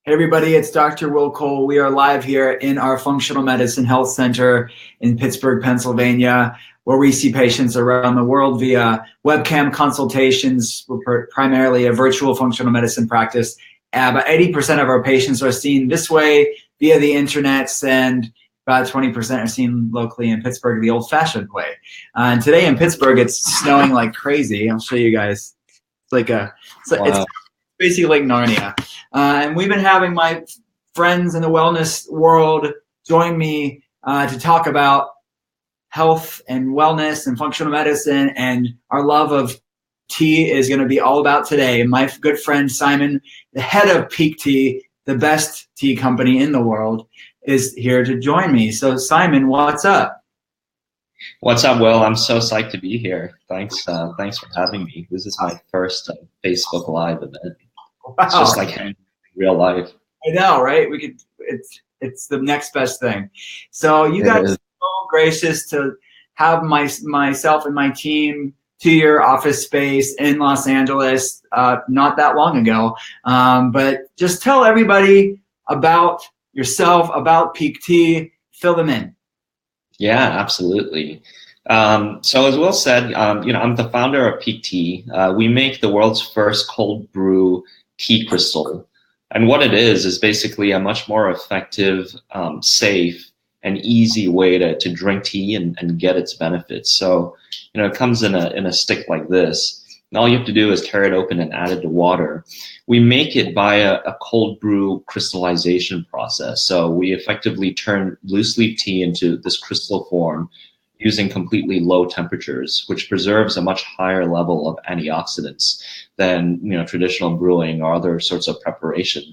Hey everybody, it's Dr. Will Cole. We are live here in our Functional Medicine Health Center in Pittsburgh, Pennsylvania, where we see patients around the world via webcam consultations. We're primarily a virtual functional medicine practice. About 80% of our patients are seen this way via the internet, and about 20% are seen locally in Pittsburgh the old-fashioned way. And today in Pittsburgh, it's snowing like crazy. I'll show you guys. It's basically like Narnia. And we've been having my friends in the wellness world join me to talk about health and wellness and functional medicine, and our love of tea is going to be all about today. My good friend Simon, the head of Pique Tea, the best tea company in the world, is here to join me. So Simon, what's up? What's up, Will? I'm so psyched to be here. Thanks for having me. This is my first Facebook Live event. Wow. It's just like hanging in real life. I know, right? It's the next best thing. So you guys are so gracious to have myself and my team to your office space in Los Angeles not that long ago. But just tell everybody about yourself, about Pique Tea. Fill them in. Yeah, absolutely. So as Will said, I'm the founder of Pique Tea. We make the world's first cold brew tea crystal. And what it is basically a much more effective, safe, and easy way to drink tea and get its benefits. So, it comes in a stick like this. And all you have to do is tear it open and add it to water. We make it by a cold brew crystallization process. So we effectively turn loose leaf tea into this crystal form using completely low temperatures, which preserves a much higher level of antioxidants than traditional brewing or other sorts of preparation.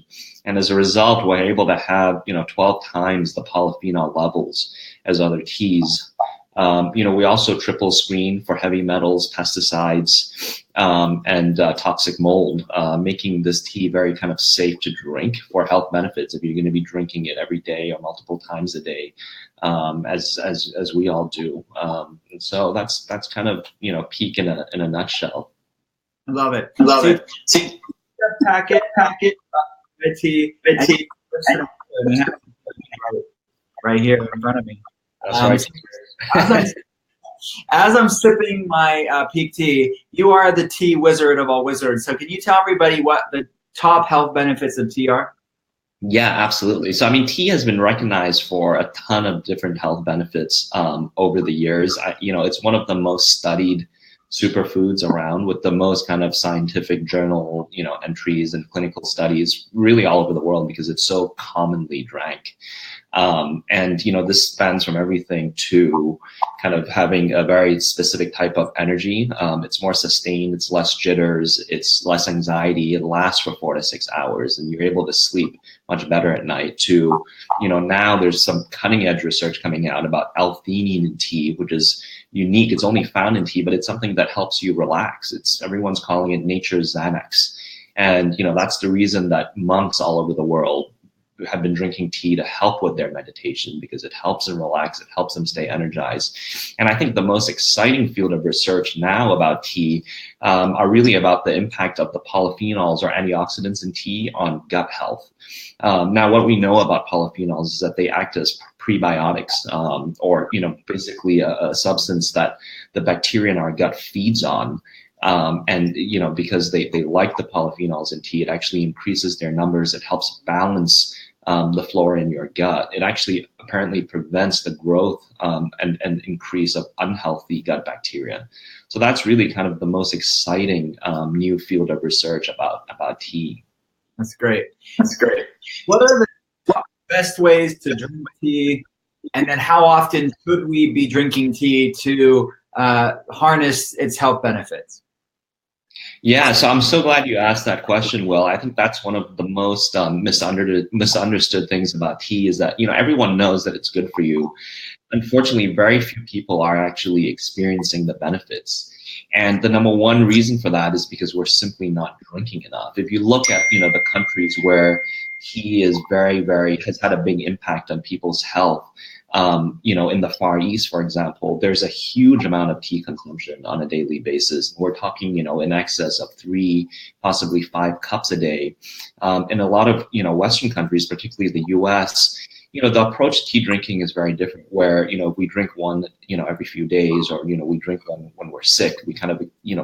And as a result, we're able to have 12 times the polyphenol levels as other teas. We also triple screen for heavy metals, pesticides, and toxic mold, making this tea very kind of safe to drink for health benefits if you're going to be drinking it every day or multiple times a day, as we all do. And so that's kind of Pique in a nutshell. I love it. Love it. See, packet, tea, right here in front of me. That's right. As I'm sipping my Pique Tea, you are the tea wizard of all wizards. So can you tell everybody what the top health benefits of tea are? Yeah, absolutely. So, tea has been recognized for a ton of different health benefits over the years. It's one of the most studied superfoods around, with the most kind of scientific journal, entries and clinical studies really all over the world because it's so commonly drank. This spans from everything to kind of having a very specific type of energy. It's more sustained, it's less jitters, it's less anxiety, it lasts for 4 to 6 hours, and you're able to sleep much better at night too. Now there's some cutting edge research coming out about L-theanine in tea, which is unique. It's only found in tea, but it's something that helps you relax. Everyone's calling it nature's Xanax. And, that's the reason that monks all over the world have been drinking tea to help with their meditation, because it helps them relax, it helps them stay energized. And I think the most exciting field of research now about tea are really about the impact of the polyphenols or antioxidants in tea on gut health. Now, what we know about polyphenols is that they act as prebiotics, or basically a substance that the bacteria in our gut feeds on. Because they like the polyphenols in tea, it actually increases their numbers. It helps balance the flora in your gut. It actually apparently prevents the growth and increase of unhealthy gut bacteria. So that's really kind of the most exciting new field of research about tea. That's great. That's great. What are the best ways to drink tea? And then how often should we be drinking tea to harness its health benefits? Yeah, so I'm so glad you asked that question, Will. I think that's one of the most misunderstood things about tea is that, everyone knows that it's good for you. Unfortunately, very few people are actually experiencing the benefits. And the number one reason for that is because we're simply not drinking enough. If you look at, the countries where tea is has had a big impact on people's health, In the Far East, for example, there's a huge amount of tea consumption on a daily basis. We're talking, in excess of 3, possibly 5 cups a day. In a lot of, Western countries, particularly the US, the approach to tea drinking is very different, where, we drink one, every few days, or, we drink one when we're sick. We kind of,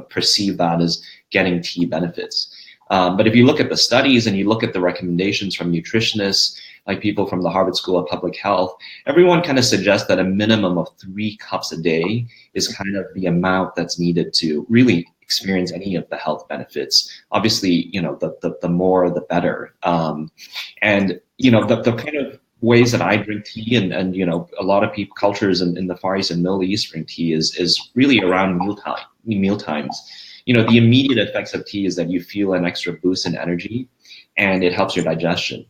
perceive that as getting tea benefits. But if you look at the studies and you look at the recommendations from nutritionists, like people from the Harvard School of Public Health, everyone kind of suggests that a minimum of 3 cups a day is kind of the amount that's needed to really experience any of the health benefits. Obviously, the more, the better. The kind of ways that I drink tea and a lot of people, cultures in the Far East and Middle East drink tea is really around meal times. The immediate effects of tea is that you feel an extra boost in energy and it helps your digestion.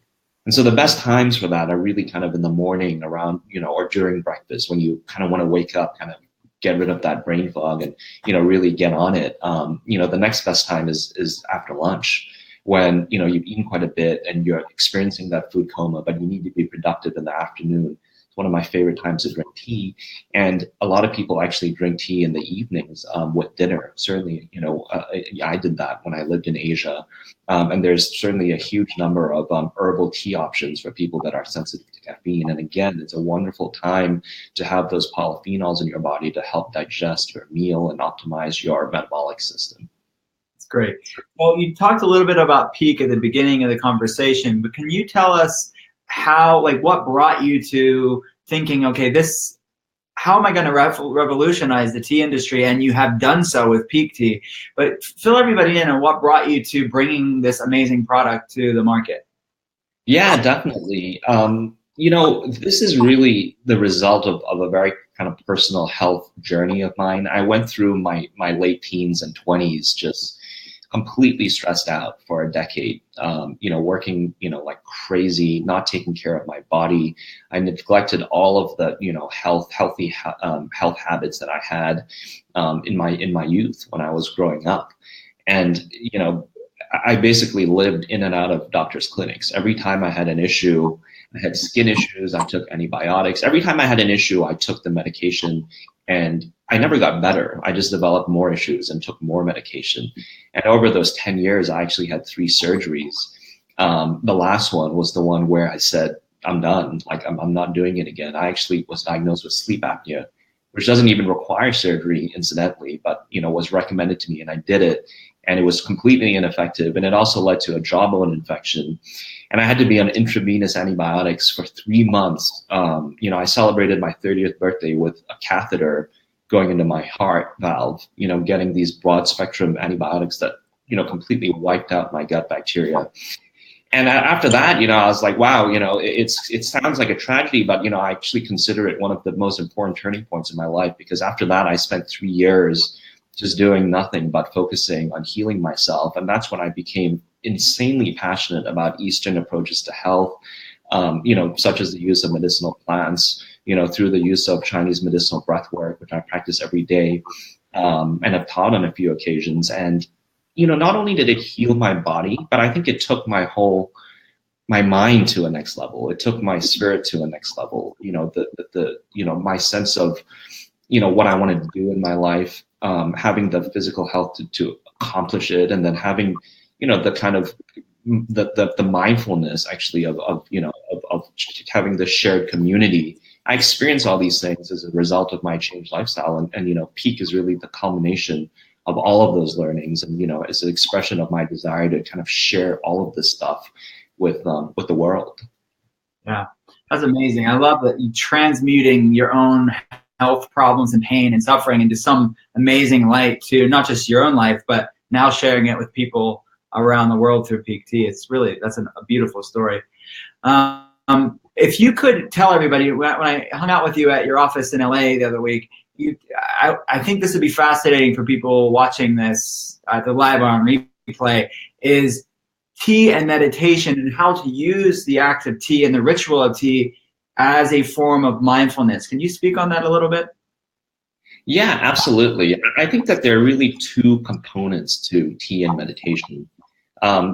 And so the best times for that are really kind of in the morning around, or during breakfast, when you kind of want to wake up, kind of get rid of that brain fog and, really get on it. The next best time is after lunch, when, you've eaten quite a bit and you're experiencing that food coma, but you need to be productive in the afternoon. It's one of my favorite times to drink tea. And a lot of people actually drink tea in the evenings with dinner. Certainly, I did that when I lived in Asia. And there's certainly a huge number of herbal tea options for people that are sensitive to caffeine. And again, it's a wonderful time to have those polyphenols in your body to help digest your meal and optimize your metabolic system. That's great. Well, you talked a little bit about Pique at the beginning of the conversation, but can you tell us what brought you to thinking, okay, how am I going to revolutionize the tea industry? And you have done so with Pique Tea, but fill everybody in on what brought you to bringing this amazing product to the market. Yeah, definitely. This is really the result of a very kind of personal health journey of mine. I went through my late teens and 20s just completely stressed out for a decade, working, like crazy, not taking care of my body. I neglected all of the, healthy health habits that I had in my youth when I was growing up. And, I basically lived in and out of doctor's clinics. Every time I had an issue, I had skin issues, I took antibiotics. Every time I had an issue, I took the medication, and I never got better. I just developed more issues and took more medication. And over those 10 years, I actually had 3 surgeries. The last one was the one where I said, I'm done. Like, I'm not doing it again. I actually was diagnosed with sleep apnea, which doesn't even require surgery, incidentally, but, was recommended to me, and I did it. And it was completely ineffective. And it also led to a jawbone infection. And I had to be on intravenous antibiotics for 3 months. I celebrated my 30th birthday with a catheter going into my heart valve, getting these broad spectrum antibiotics that, completely wiped out my gut bacteria. And after that, I was like, wow, it sounds like a tragedy, but, I actually consider it one of the most important turning points in my life, because after that, I spent 3 years just doing nothing but focusing on healing myself. And that's when I became insanely passionate about Eastern approaches to health, such as the use of medicinal plants, through the use of Chinese medicinal breath work, which I practice every day, and have taught on a few occasions. And, not only did it heal my body, but I think it took my mind to a next level. It took my spirit to a next level. My sense of, what I wanted to do in my life, having the physical health to accomplish it, and then having, the kind of the mindfulness actually of having this shared community. I experienced all these things as a result of my changed lifestyle, and Pique is really the culmination of all of those learnings, and it's an expression of my desire to kind of share all of this stuff with the world. Yeah, that's amazing. I love that you transmuting your own health problems and pain and suffering into some amazing light to not just your own life, but now sharing it with people around the world through Pique Tea. That's a beautiful story. If you could tell everybody, when I hung out with you at your office in LA the other week, I think this would be fascinating for people watching this the live on replay, is tea and meditation, and how to use the act of tea and the ritual of tea as a form of mindfulness. Can you speak on that a little bit? Yeah, absolutely. I think that there are really 2 components to tea and meditation.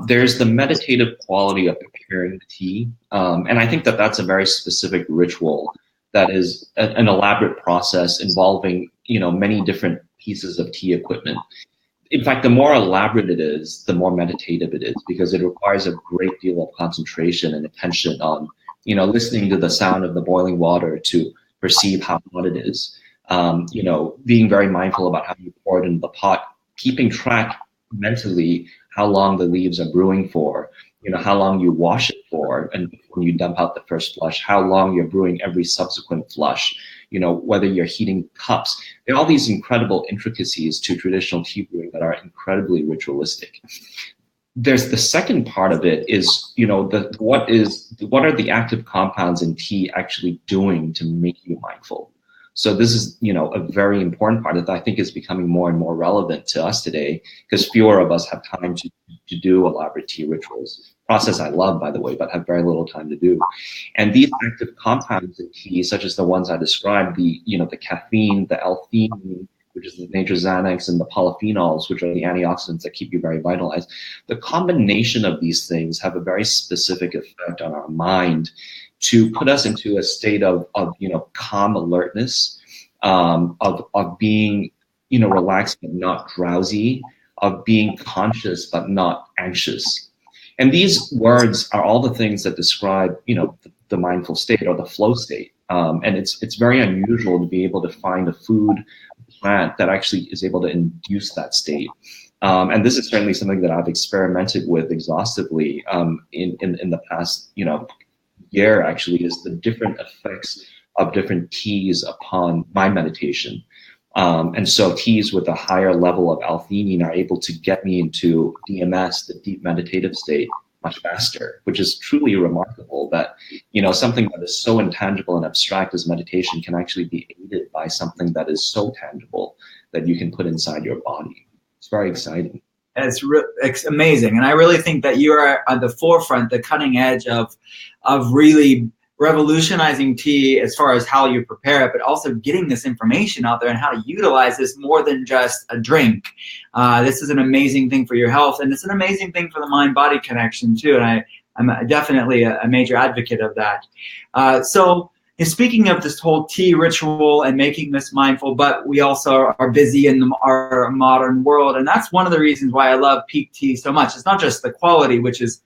There's the meditative quality of preparing the tea. And I think that that's a very specific ritual that is an elaborate process involving, many different pieces of tea equipment. In fact, the more elaborate it is, the more meditative it is, because it requires a great deal of concentration and attention on, listening to the sound of the boiling water to perceive how hot it is. Being very mindful about how you pour it into the pot, keeping track mentally how long the leaves are brewing for, how long you wash it for, and when you dump out the first flush, how long you're brewing every subsequent flush, whether you're heating cups. There are all these incredible intricacies to traditional tea brewing that are incredibly ritualistic. There's the second part of it is, what are the active compounds in tea actually doing to make you mindful? So this is, a very important part that I think is becoming more and more relevant to us today, because fewer of us have time to do elaborate tea rituals. Process I love, by the way, but have very little time to do. And these active compounds in tea, such as the ones I described, the caffeine, the L-theanine, which is the nature's Xanax, and the polyphenols, which are the antioxidants that keep you very vitalized. The combination of these things have a very specific effect on our mind to put us into a state of calm alertness, of being, relaxed but not drowsy, of being conscious but not anxious. And these words are all the things that describe, the mindful state or the flow state. And it's very unusual to be able to find a food plant that actually is able to induce that state. And this is certainly something that I've experimented with exhaustively in the past, year, actually, is the different effects of different teas upon my meditation. And so teas with a higher level of L-theanine are able to get me into DMS, the deep meditative state, much faster, which is truly remarkable that, something that is so intangible and abstract as meditation can actually be aided by something that is so tangible that you can put inside your body. It's very exciting. It's amazing. And I really think that you are at the forefront, the cutting edge of really revolutionizing tea as far as how you prepare it, but also getting this information out there and how to utilize this more than just a drink. This is an amazing thing for your health, and it's an amazing thing for the mind-body connection too. And I'm definitely a major advocate of that. So speaking of this whole tea ritual and making this mindful, but we also are busy in our modern world. And that's one of the reasons why I love Pique Tea so much. It's not just the quality, which is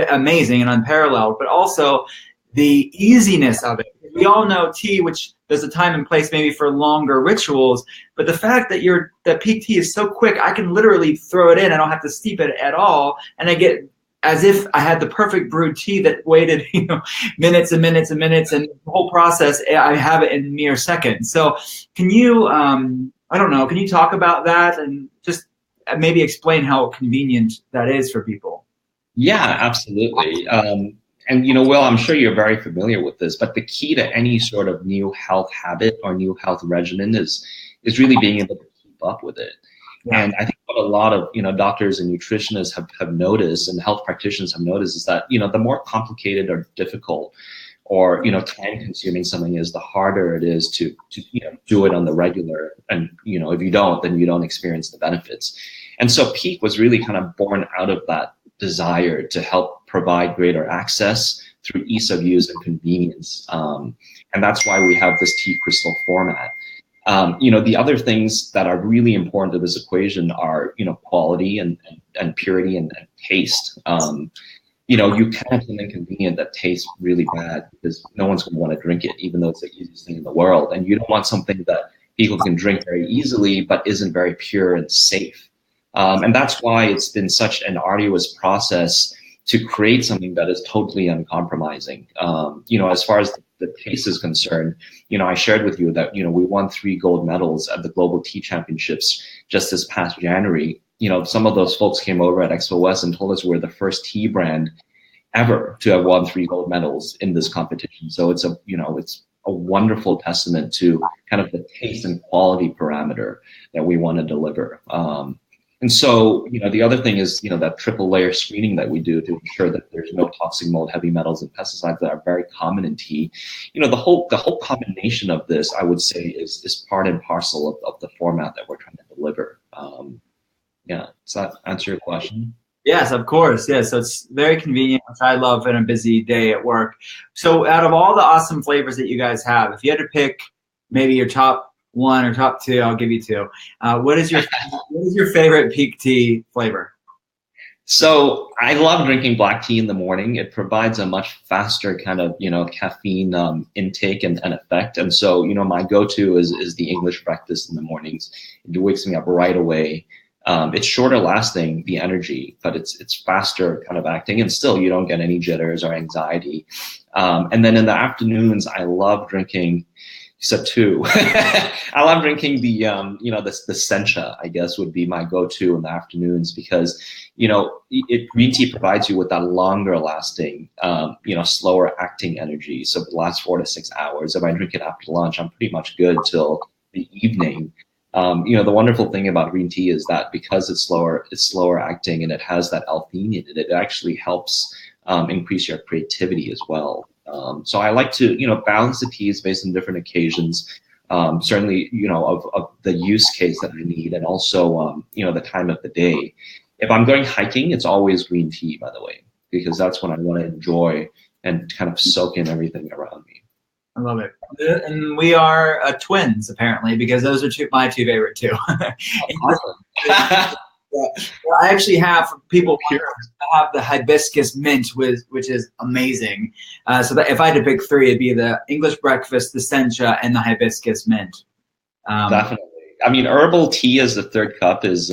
amazing and unparalleled, but also the easiness of it. We all know tea, which there's a time and place maybe for longer rituals, but the fact that Pique Tea is so quick, I can literally throw it in. I don't have to steep it at all. And I get as if I had the perfect brewed tea that waited, minutes and minutes and minutes, and the whole process, I have it in mere seconds. So can you, can you talk about that and just maybe explain how convenient that is for people? Yeah, absolutely. And Will, I'm sure you're very familiar with this, but the key to any sort of new health habit or new health regimen is really being able to keep up with it. Yeah. And I think what a lot of doctors and nutritionists have noticed, and health practitioners have noticed, is that the more complicated or difficult or time consuming something is, the harder it is to do it on the regular. And if you don't, then you don't experience the benefits. And so Pique was really kind of born out of that desire to help provide greater access through ease of use and convenience. And that's why we have this tea crystal format. The other things that are really important to this equation are, quality and purity and taste. You can't have something convenient that tastes really bad, because no one's going to want to drink it, even though it's the easiest thing in the world. And you don't want something that people can drink very easily, but isn't very pure and safe. And that's why it's been such an arduous process to create something that is totally uncompromising. As far as the taste is concerned, I shared with you that, we won 3 gold medals at the Global Tea Championships just this past January. Some of those folks came over at Expo West and told us we're the first tea brand ever to have won 3 gold medals in this competition. So it's a wonderful testament to kind of the taste and quality parameter that we want to deliver. And so, the other thing is, that triple layer screening that we do to ensure that there's no toxic mold, heavy metals, and pesticides that are very common in tea. The whole combination of this, I would say, is part and parcel of the format that we're trying to deliver. Does that answer your question? Yes, of course. Yes, so it's very convenient, which I love in a busy day at work. So, out of all the awesome flavors that you guys have, if you had to pick maybe your top one or top two, I'll give you two. What is your favorite Pique Tea flavor? So I love drinking black tea in the morning. It provides a much faster kind of, caffeine intake and effect. And so, my go-to is the English breakfast in the mornings. It wakes me up right away. It's shorter lasting, the energy, but it's faster kind of acting, and still you don't get any jitters or anxiety. And then in the afternoons, I love drinking. You said two. I love drinking the sencha, I guess, would be my go-to in the afternoons because, green tea provides you with that longer lasting, slower acting energy. So it lasts 4 to 6 hours. If I drink it after lunch, I'm pretty much good till the evening. The wonderful thing about green tea is that because it's slower acting and it has that L-theanine in it, it actually helps increase your creativity as well. So I like to, balance the teas based on different occasions. Certainly, of the use case that I need, and also, the time of the day. If I'm going hiking, it's always green tea, by the way, because that's when I want to enjoy and kind of soak in everything around me. I love it. And we are twins, apparently, because those are my two favorite too. Awesome. Well, I actually have people here. I have the hibiscus mint, which is amazing. So that if I had to pick three, it'd be the English breakfast, the sencha, and the hibiscus mint. Definitely. I mean, herbal tea as the third cup is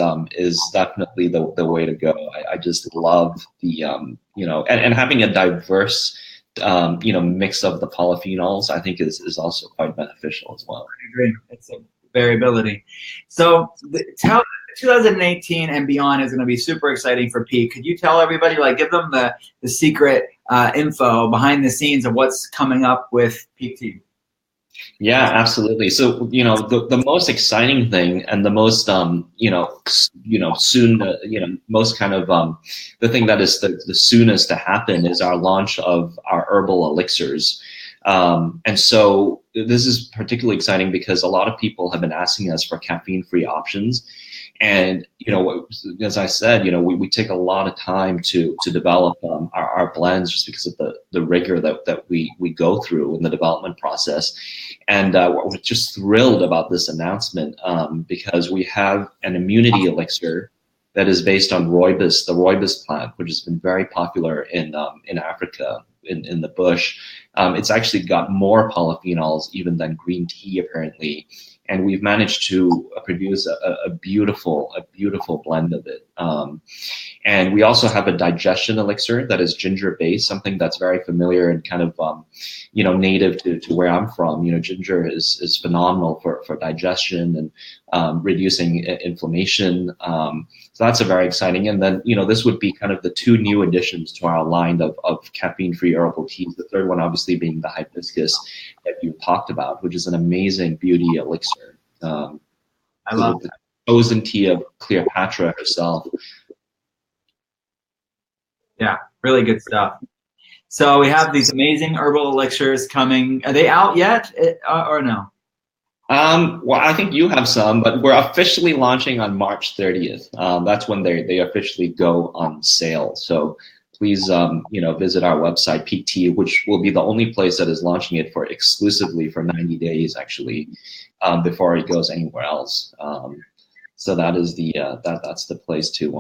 definitely the way to go. I just love the and having a diverse mix of the polyphenols, I think is also quite beneficial as well. I agree. It's a variability. So 2018 and beyond is going to be super exciting for Pique. Could you tell everybody, give them the secret info behind the scenes of what's coming up with Pique Tea? Yeah, absolutely. So, the most exciting thing and the most, soon, most kind of, the thing that is the soonest to happen is our launch of our herbal elixirs. And so this is particularly exciting because a lot of people have been asking us for caffeine-free options. And, as I said, we take a lot of time to develop our blends just because of the rigor that we go through in the development process. And we're just thrilled about this announcement because we have an immunity elixir that is based on rooibos, the rooibos plant, which has been very popular in Africa, in the bush. It's actually got more polyphenols even than green tea, apparently. And we've managed to produce a beautiful blend of it. And we also have a digestion elixir that is ginger-based, something that's very familiar and kind of, native to where I'm from. Ginger is phenomenal for digestion and reducing inflammation. So that's a very exciting. And then, this would be kind of the two new additions to our line of caffeine-free herbal teas. The third one, obviously, being the hibiscus that you talked about, which is an amazing beauty elixir. I love the chosen tea of Cleopatra herself. Yeah, really good stuff. So we have these amazing herbal elixirs coming. Are they out yet or no? Well, I think you have some, but we're officially launching on March 30th. That's when they officially go on sale. So please, visit our website, Pique Tea, which will be the only place that is launching it exclusively for 90 days, actually, before it goes anywhere else. So that is that's the place to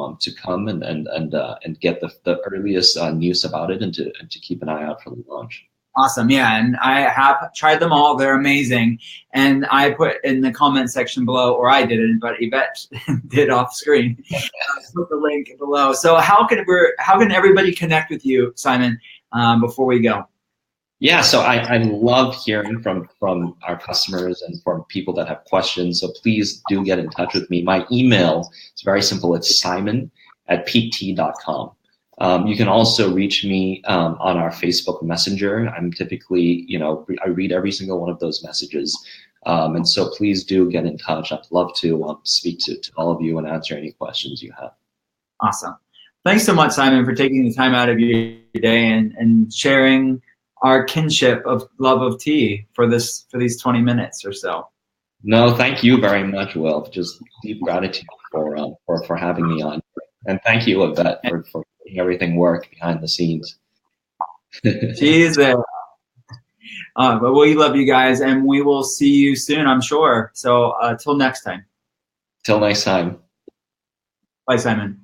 come and get the earliest news about it and to keep an eye out for the launch. Awesome. Yeah. And I have tried them all. They're amazing. And I put in the comment section below, or I didn't, but Yvette did off screen. Put the link below. So how can everybody connect with you, Simon, before we go? Yeah, so I love hearing from our customers and from people that have questions. So please do get in touch with me. My email is very simple. It's simon@piquetea.com. You can also reach me on our Facebook Messenger. I'm typically, I read every single one of those messages. And so please do get in touch. I'd love to speak to all of you and answer any questions you have. Awesome. Thanks so much, Simon, for taking the time out of your day and sharing our kinship of love of tea for these 20 minutes or so. No, thank you very much, Will. Just deep gratitude for having me on. And thank you, Yvette, for making everything work behind the scenes. She's there. But we love you guys, and we will see you soon, I'm sure. So till next time. Till next time. Bye, Simon.